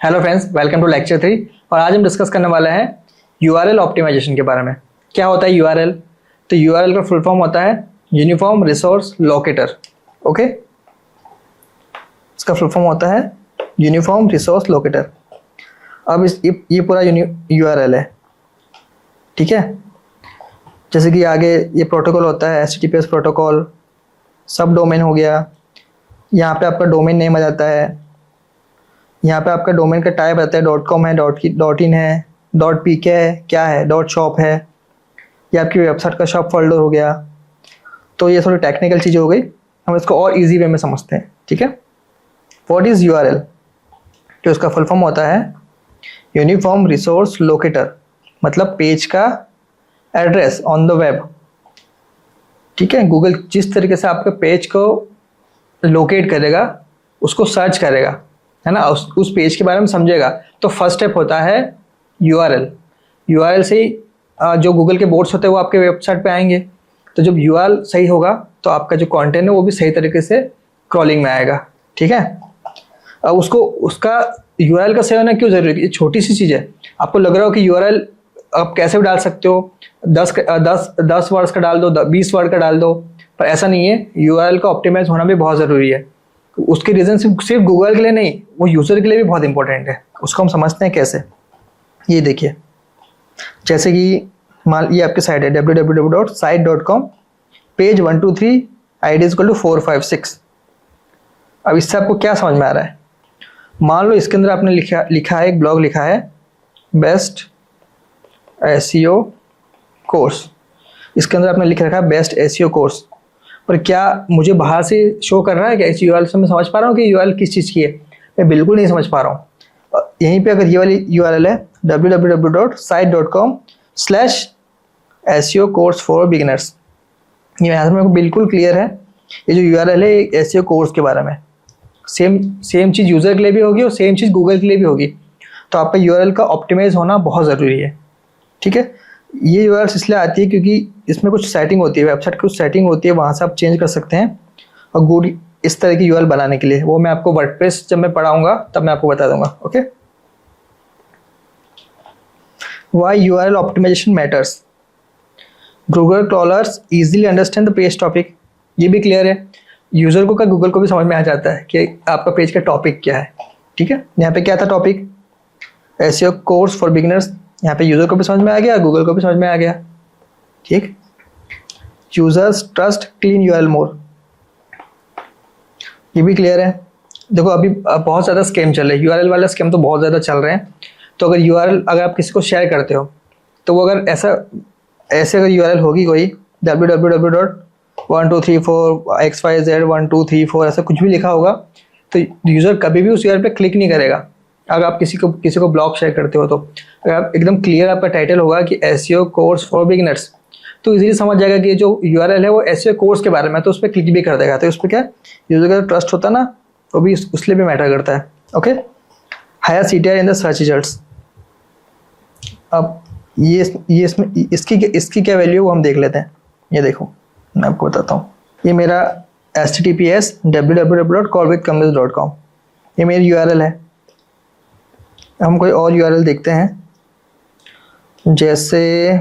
Hello friends, welcome to lecture 3। और आज हम डिस्कस करने वाले हैं यूआरएल ऑप्टिमाइजेशन के बारे में। क्या होता है यूआरएल? तो यूआरएल का फुल फॉर्म होता है यूनिफॉर्म रिसोर्स लोकेटर। ओके, इसका फुल फॉर्म होता है यूनिफॉर्म रिसोर्स लोकेटर। अब ये पूरा यूआरएल है, ठीक है। जैसे कि आगे ये प्रोटोकॉल होता है HTTPS प्रोटोकॉल, सब डोमेन हो गया। यहाँ पे आपका डोमेन नेम आ जाता है, यहाँ पे आपका डोमेन का टाइप रहता है .com है, .in है, .pk है, क्या है, .shop है, ये आपकी वेबसाइट का शॉप फोल्डर हो गया। तो ये थोड़ी टेक्निकल चीज़ हो गई, हम इसको और इजी वे में समझते हैं, ठीक है। What is URL? तो इसका फुल फॉर्म होता है यूनिफॉर्म रिसोर्स लोकेटर, मतलब पेज का एड्रेस ऑन द वेब, ठीक है। गूगल जिस तरीके से आपके पेज को लोकेट करेगा, उसको सर्च करेगा, है ना, उस पेज के बारे में समझेगा। तो फर्स्ट स्टेप होता है यूआरएल। यूआरएल से ही जो गूगल के बोर्ड्स होते हैं वो आपके वेबसाइट पे आएंगे। तो जब यूआरएल सही होगा तो आपका जो कंटेंट है वो भी सही तरीके से क्रॉलिंग में आएगा, ठीक है। अब उसका यूआरएल का सही होना क्यों जरूरी है? ये छोटी सी चीज़ है। आपको लग रहा हो कि यूआरएल आप कैसे भी डाल सकते हो, 10 वर्ड्स का डाल दो, 20 वर्ड का डाल दो, पर ऐसा नहीं है। यूआरएल का ऑप्टिमाइज होना भी बहुत ज़रूरी है। उसके रीज़न सिर्फ गूगल के लिए नहीं, वो यूज़र के लिए भी बहुत इंपॉर्टेंट है। उसको हम समझते हैं कैसे, ये देखिए। जैसे कि मान ये आपकी साइट है www.site.com, पेज 1 2 3 ID = 4 5 6। अब इससे आपको क्या समझ में आ रहा है? मान लो इसके अंदर आपने लिखा है, एक ब्लॉग लिखा है बेस्ट SEO कोर्स। इसके अंदर आपने लिख रखा है बेस्ट SEO कोर्स, पर क्या मुझे बाहर से शो कर रहा है क्या? इस यूआरएल से मैं समझ पा रहा हूँ कि यूआरएल किस चीज़ की है? मैं बिल्कुल नहीं समझ पा रहा हूँ। यहीं पे अगर ये वाली यूआरएल है www.site.com/SEO कोर्स फॉर बिगिनर्स, ये यहाँ से मेरे को बिल्कुल क्लियर है। ये जो यूआरएल है SEO कोर्स के बारे में, सेम चीज़ यूज़र के लिए भी होगी और सेम चीज़ गूगल के लिए भी होगी। तो आपका यूआरएल का ऑप्टिमाइज होना बहुत ज़रूरी है, ठीक है। ये यूआरएल इसलिए आती है क्योंकि इसमें कुछ सेटिंग होती है, वेबसाइट की कुछ सेटिंग होती है, वहाँ से आप चेंज कर सकते हैं और गुड इस तरह की यूआरएल बनाने के लिए। वो मैं आपको वर्डप्रेस जब मैं पढ़ाऊंगा तब मैं आपको बता दूंगा, okay. Why URL optimisation matters? Google crawlers easily understand the page topic, ये भी क्लियर है। यूजर को का गूगल को भी समझ में आ जाता है कि आपका पेज का टॉपिक क्या है, ठीक है। यहाँ पे क्या था topic? SEO course for beginners. यहाँ पे यूजर को भी समझ में आ गया, गूगल को भी समझ में आ गया, ठीक। यूजर्स ट्रस्ट क्लीन यूआरएल मोर, ये भी क्लियर है। देखो अभी बहुत ज़्यादा स्कैम चल रहे हैं, यूआरएल वाले स्कैम तो बहुत ज़्यादा चल रहे हैं। तो अगर यूआरएल अगर आप किसी को शेयर करते हो, तो वो अगर ऐसे अगर यूआरएल होगी कोई www.1234xyz1234 ऐसा कुछ भी लिखा होगा, तो यूज़र कभी भी उस यूआरएल पे क्लिक नहीं करेगा। अगर आप किसी को ब्लॉग शेयर करते हो, तो अगर आप एकदम क्लियर आपका टाइटल होगा कि SEO कोर्स फॉर बिगिनर्स, तो इजीली समझ जाएगा कि जो यूआरएल है वो SEO कोर्स के बारे में, तो उस पर क्लिक भी कर देगा। तो उस पर क्या यूजर का ट्रस्ट होता है ना, वो भी उसके लिए भी मैटर करता है, okay. Higher CTR in the search results. अब ये इसमें इसकी क्या वैल्यू है वो हम देख लेते हैं। ये देखो मैं आपको बताता हूँ। ये मेरा HTTPS www.callwithcompass.com, ये मेरी यूआरएल है। हम कोई और यूआरएल देखते हैं, जैसे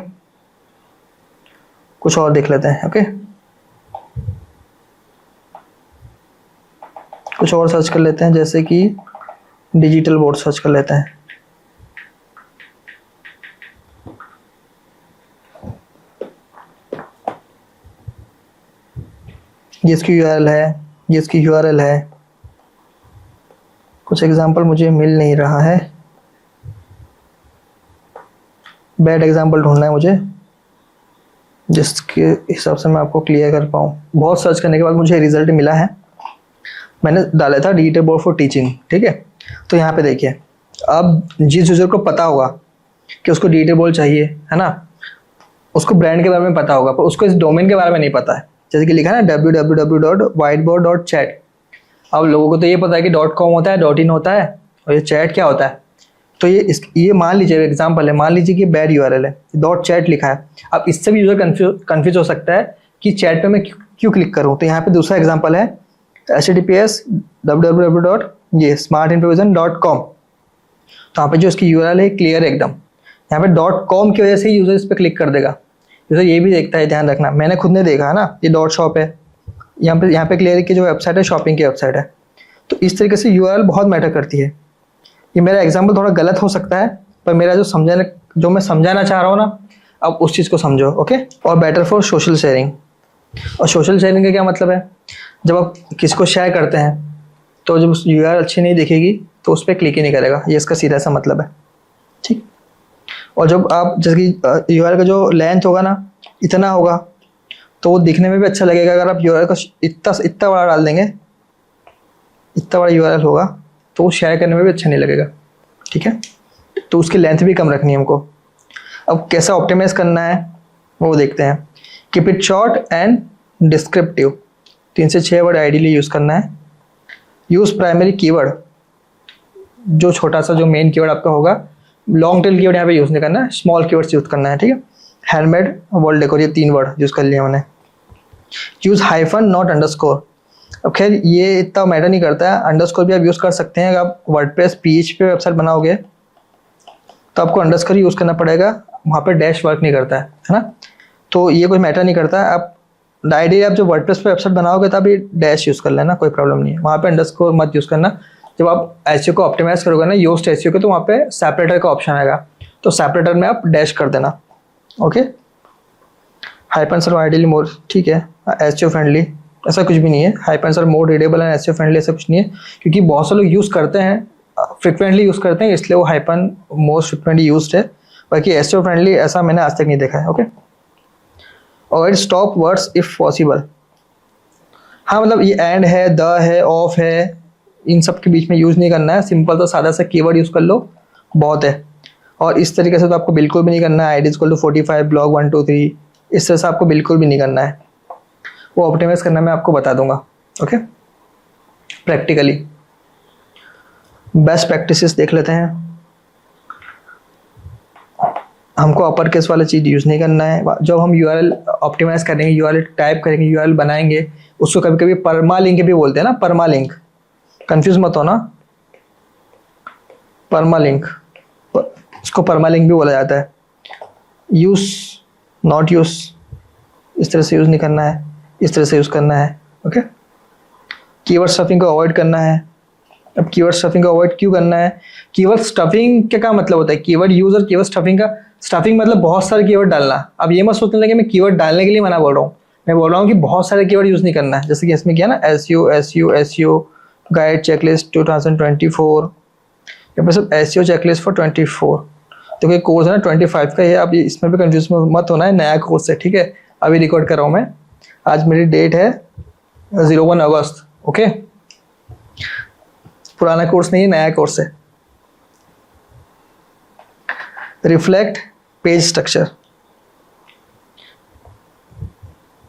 कुछ और देख लेते हैं, ओके। कुछ और सर्च कर लेते हैं, जैसे कि डिजिटल बोर्ड सर्च कर लेते हैं। ये इसकी यूआरएल है, ये इसकी यूआरएल है। कुछ एग्जांपल मुझे मिल नहीं रहा है, बैड एग्जांपल ढूंढना है मुझे जिसके हिसाब से मैं आपको क्लियर कर पाऊँ। बहुत सर्च करने के बाद मुझे रिजल्ट मिला है, मैंने डाला था डिजिटल बोर्ड फॉर टीचिंग, ठीक है। तो यहाँ पे देखिए, अब जिस यूजर को पता होगा कि उसको डिजिटल बोर्ड चाहिए, है ना, उसको ब्रांड के बारे में पता होगा, पर उसको इस डोमेन के बारे में नहीं पता है। जैसे कि लिखा है ना www.whiteboard.chat। अब लोगों को तो ये पता है कि .com होता है, .in होता है, और ये चैट क्या होता है। तो ये मान लीजिए एग्जांपल है, मान लीजिए कि बैड यूआरएल है, .chat लिखा है। अब इससे भी यूजर कंफ्यूज हो सकता है कि चैट पे मैं क्यों क्लिक करूं। तो यहाँ पे दूसरा एग्जांपल है HTTPS www.smartimprovision.com। तो यहाँ पे जो इसकी यूआरएल है क्लियर है एकदम। यहाँ पे .com की वजह से यूज़र इस पर क्लिक कर देगा। यूज़र ये भी देखता है, ध्यान रखना, मैंने खुद ने देखा है ना, ये .shop है, यहाँ पे क्लियर है कि जो वेबसाइट है शॉपिंग की वेबसाइट है। तो इस तरीके से यूआरएल बहुत मैटर करती है। ये मेरा एग्जाम्पल थोड़ा गलत हो सकता है, पर मेरा जो मैं समझाना चाह रहा हूँ ना, अब उस चीज़ को समझो। ओके। और बेटर फॉर सोशल शेयरिंग। और सोशल शेयरिंग का क्या मतलब है, जब आप किसी को शेयर करते हैं तो जब यूआरएल अच्छी नहीं दिखेगी तो उस पर क्लिक ही नहीं करेगा, ये इसका सीधा सा मतलब है। ठीक। और जब आप जैसे कि यूआरएल का जो लेंथ होगा ना इतना होगा तो वो दिखने में भी अच्छा लगेगा। अगर आप यूआरएल का इतना बड़ा डाल देंगे, इतना बड़ा यूआरएल होगा तो वो शेयर करने में भी अच्छा नहीं लगेगा। ठीक है, तो उसकी लेंथ भी कम रखनी है हमको। अब कैसा ऑप्टिमाइज करना है वो देखते हैं। Keep it short and descriptive, 3 से 6 वर्ड आइडियली यूज़ करना है। यूज़ प्राइमरी कीवर्ड, जो छोटा सा जो मेन कीवर्ड आपका होगा, लॉन्ग टेल कीवर्ड यहाँ पे यूज़ नहीं करना है, स्मॉल कीवर्ड्स यूज़ करना है। ठीक है। हैंडमेड, वॉल डेकोर, ये 3 वर्ड यूज़ कर लिए मैंने। Use hyphen not underscore. अब खैर ये इतना मैटर नहीं करता है, अंडरस्कोर भी आप यूज़ कर सकते हैं। अगर आप वर्डप्रेस PHP पे वेबसाइट बनाओगे तो आपको अंडरस्कोर यूज़ करना पड़ेगा, वहाँ पे डैश वर्क नहीं करता है ना। तो ये कोई मैटर नहीं करता है। आप आइडियली आप जो वर्डप्रेस पे वेबसाइट बनाओगे तब ये डैश यूज़ कर लेना, कोई प्रॉब्लम नहीं है। वहाँ पे अंडरस्कोर मत यूज़ करना। जब आप एसईओ को ऑप्टिमाइज करोगे ना, योस्ट एसईओ के, तो वहाँ पे सेपरेटर का ऑप्शन आएगा, तो सेपरेटर में आप डैश कर देना। ओके। हाइपन सर आइडियली मोर, ठीक है। एसईओ फ्रेंडली ऐसा कुछ भी नहीं है। Hyphen sir more readable and SEO friendly ऐसा कुछ नहीं है, क्योंकि बहुत से लोग यूज़ करते हैं, फ्रिक्वेंटली यूज़ करते हैं, इसलिए वो हाइपन मोस्ट फ्रिक्वेंटली यूज्ड है। बाकी एसईओ फ्रेंडली ऐसा मैंने आज तक नहीं देखा है। ओके। और स्टॉप वर्ड्स इफ पॉसिबल। हाँ, मतलब ये एंड है, द है, ऑफ है, इन सब के बीच में यूज़ नहीं करना है। सिंपल तो सादा सा कीवर्ड यूज़ कर लो, बहुत है। और इस तरीके से तो आपको बिल्कुल भी नहीं करना है। id = 45 ब्लॉग 1 2 3, इस तरह से आपको बिल्कुल भी नहीं करना है। वो ऑप्टिमाइज करना मैं आपको बता दूंगा। ओके। प्रैक्टिकली बेस्ट प्रैक्टिसेस देख लेते हैं। हमको अपर केस वाला चीज़ यूज़ नहीं करना है। जब हम यूआरएल ऑप्टिमाइज करेंगे, यूआरएल टाइप करेंगे, यूआरएल बनाएंगे, उसको कभी कभी परमालिंक भी बोलते हैं ना, परमालिंक, कंफ्यूज मत हो ना। परमालिंक, उसको परमालिंक भी बोला जाता है। यूज़, नॉट यूज़, इस तरह से यूज़ नहीं करना है, इस तरह से यूज़ करना है। ओके। कीवर्ड स्टफिंग को अवॉइड करना है। अब कीवर्ड स्टफिंग को अवॉइड क्यों करना है? कीवर्ड स्टफिंग के क्या मतलब होता है? कीवर्ड यूज और कीवर्ड स्टफिंग का, स्टफिंग मतलब बहुत सारे कीवर्ड डालना। अब ये मत सोचने लगे मैं कीवर्ड डालने के लिए मना बोल रहा हूँ, मैं बोल रहा हूँ कि बहुत सारे कीवर्ड यूज़ नहीं करना है। जैसे कि इसमें किया ना, SEO गाइड चेकलिस्ट 2024, ये सब SEO चेकलिस्ट फॉर 24। तो कोई कोर्स है ना 25 का, ये अब इसमें भी कंफ्यूज मत होना है, नया कोर्स है। ठीक है, अभी रिकॉर्ड कर रहा हूँ मैं, आज मेरी डेट है 01 अगस्त। ओके, पुराना कोर्स नहीं है, नया कोर्स है। रिफ्लेक्ट पेज स्ट्रक्चर,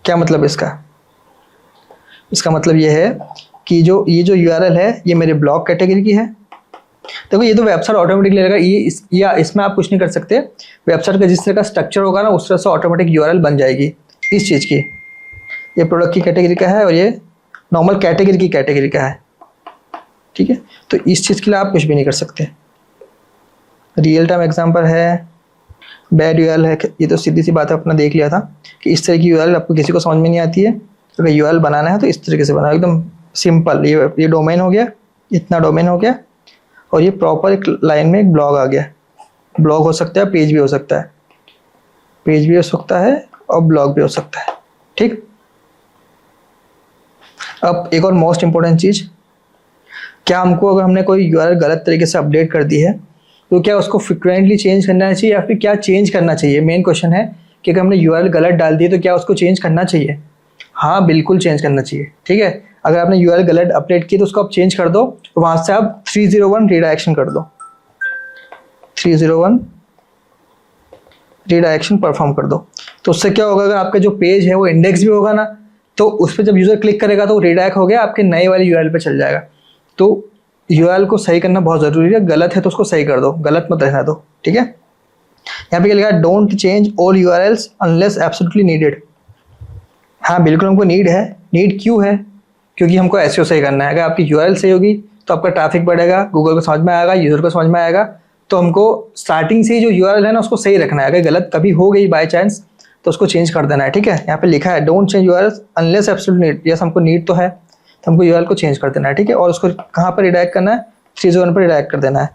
क्या मतलब इसका? इसका मतलब ये है कि ये जो यूआरएल है ये मेरे ब्लॉग कैटेगरी की है। देखो ये तो वेबसाइट ऑटोमेटिकली लेगा, इसमें आप कुछ नहीं कर सकते। वेबसाइट का जिस तरह का स्ट्रक्चर होगा ना, उस तरह से ऑटोमेटिक यूआरएल बन जाएगी इस चीज़ की। ये प्रोडक्ट की कैटेगरी का है और ये नॉर्मल कैटेगरी की कैटेगरी का है। ठीक है, तो इस चीज़ के लिए आप कुछ भी नहीं कर सकते। रियल टाइम एग्जांपल है, बैड यूआरएल है, ये तो सीधी सी बात है, अपना देख लिया था कि इस तरह की यूआरएल आपको किसी को समझ में नहीं आती है। तो अगर यूआरएल बनाना है तो इस तरीके से बनाओ, एकदम सिंपल। ये डोमेन हो गया, इतना डोमेन हो गया, और ये प्रॉपर एक लाइन में एक ब्लॉग आ गया। ब्लॉग हो सकता है, पेज भी हो सकता है, पेज भी हो सकता है और ब्लॉग भी हो सकता है। ठीक, अब एक और मोस्ट इंपॉर्टेंट चीज़, क्या हमको अगर हमने कोई यूआरएल गलत तरीके से अपडेट कर दी है तो क्या उसको फ्रिक्वेंटली चेंज करना चाहिए या फिर क्या चेंज करना चाहिए? मेन क्वेश्चन है कि अगर हमने यूआरएल गलत डाल दी तो क्या उसको चेंज करना चाहिए? हाँ, बिल्कुल चेंज करना चाहिए। ठीक है, अगर आपने यूआरएल गलत अपडेट की तो उसको आप चेंज कर दो, तो वहाँ से आप 301 रीडायरेक्शन कर दो, 301 रीडायरेक्शन परफॉर्म कर दो। तो उससे क्या होगा, अगर आपका जो पेज है वो इंडेक्स भी होगा ना, तो उस पर जब यूज़र क्लिक करेगा तो रीडायरेक्ट हो गया, आपके नए वाले यूआरएल पे चल जाएगा। तो यूआरएल को सही करना बहुत ज़रूरी है। गलत है तो उसको सही कर दो, गलत मत रहना दो। ठीक है, यहाँ पे क्या लिखा है? Don't change all URLs unless absolutely needed. हाँ, बिल्कुल हमको नीड है। नीड क्यों है? क्योंकि हमको एसईओ सही करना है। अगर आपकी यूआरएल सही होगी तो आपका ट्रैफिक बढ़ेगा, गूगल को समझ में आएगा, यूज़र को समझ में आएगा। तो हमको स्टार्टिंग से ही जो यूआरएल है ना उसको सही रखना है। अगर गलत कभी हो गई बाय चांस तो उसको चेंज कर देना है, ठीक है। यहाँ पे लिखा है don't change URL unless absolute need. Yes, हमको नीड तो है तो हमको यूआरएल को चेंज कर देना है, ठीक है। और उसको कहाँ पर रिडायरेक्ट करना है, 301 पर रिडायरेक्ट कर देना है।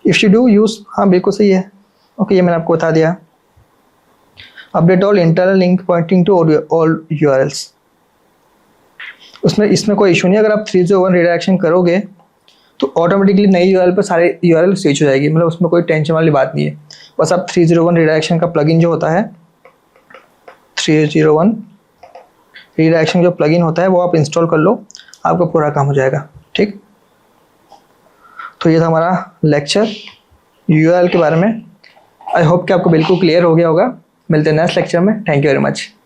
इफ यू डू यूज, हाँ बिल्कुल सही है। ओके, ये मैंने आपको बता दिया। Update all internal link pointing to all URLs. इसमें कोई इशू नहीं। अगर आप 301 रिडायरेक्शन करोगे तो ऑटोमेटिकली नई यूआरएल पर सारे यूआरएल स्विच हो जाएगी, मतलब उसमें कोई टेंशन वाली बात नहीं है। बस आप 301 रिडायरेक्शन का प्लगइन जो होता है, 301 रिडायरेक्शन जो प्लगइन होता है वो आप इंस्टॉल कर लो, आपका पूरा काम हो जाएगा, ठीक। तो ये था हमारा लेक्चर यूआरएल के बारे में। आई होप कि आपको बिल्कुल क्लियर हो गया होगा। मिलते हैं नेक्स्ट लेक्चर में। Thank you very much.